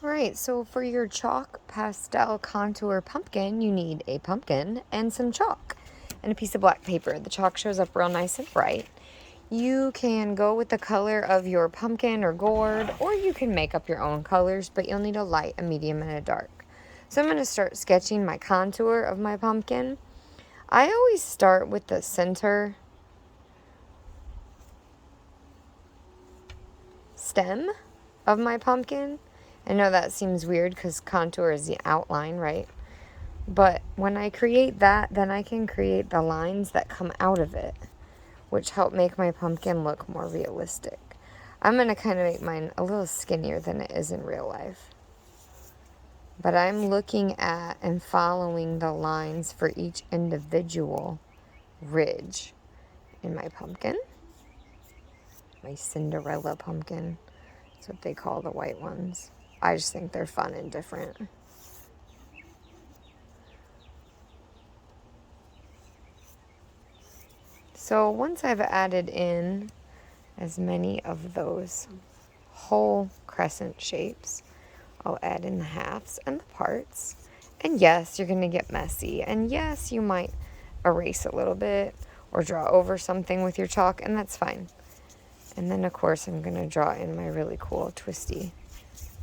Alright, so for your chalk pastel contour pumpkin, you need a pumpkin and some chalk and a piece of black paper. The chalk shows up real nice and bright. You can go with the color of your pumpkin or gourd, or you can make up your own colors, but you'll need a light, a medium, and a dark. So I'm going to start sketching my contour of my pumpkin. I always start with the center stem of my pumpkin. I know that seems weird because contour is the outline, right? But when I create that, then I can create the lines that come out of it, which help make my pumpkin look more realistic. I'm going to kind of make mine a little skinnier than it is in real life. But I'm looking at and following the lines for each individual ridge in my pumpkin. My Cinderella pumpkin. That's what they call the white ones. I just think they're fun and different. So once I've added in as many of those whole crescent shapes, I'll add in the halves and the parts. And yes, you're going to get messy. And yes, you might erase a little bit or draw over something with your chalk, and that's fine. And then, of course, I'm going to draw in my really cool twisty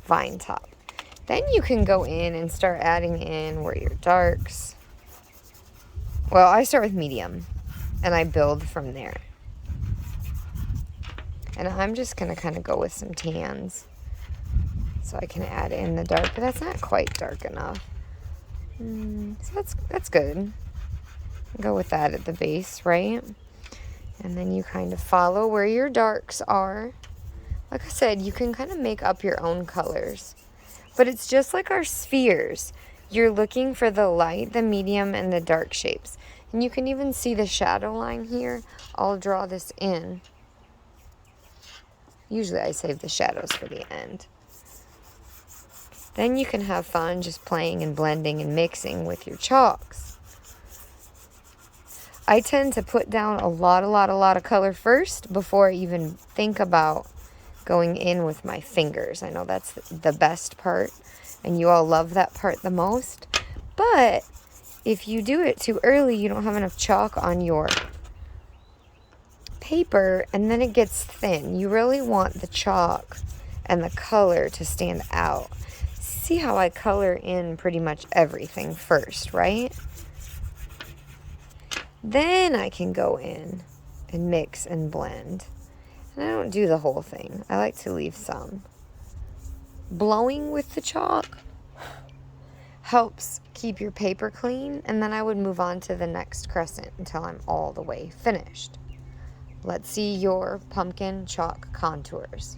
vine top. Then you can go in and start adding in where your darks. Well, I start with medium, and I build from there. And I'm just going to kind of go with some tans so I can add in the dark, but that's not quite dark enough. So that's good. Go with that at the base, right? And then you kind of follow where your darks are. Like I said, you can kind of make up your own colors. But it's just like our spheres. You're looking for the light, the medium, and the dark shapes. And you can even see the shadow line here. I'll draw this in. Usually I save the shadows for the end. Then you can have fun just playing and blending and mixing with your chalks. I tend to put down a lot of color first before I even think about going in with my fingers. I know that's the best part, and you all love that part the most. But if you do it too early, you don't have enough chalk on your paper, and then it gets thin. You really want the chalk and the color to stand out. See how I color in pretty much everything first, right? Then I can go in and mix and blend. And I don't do the whole thing. I like to leave some. Blowing with the chalk helps keep your paper clean, and then I would move on to the next crescent until I'm all the way finished. Let's see your pumpkin chalk contours.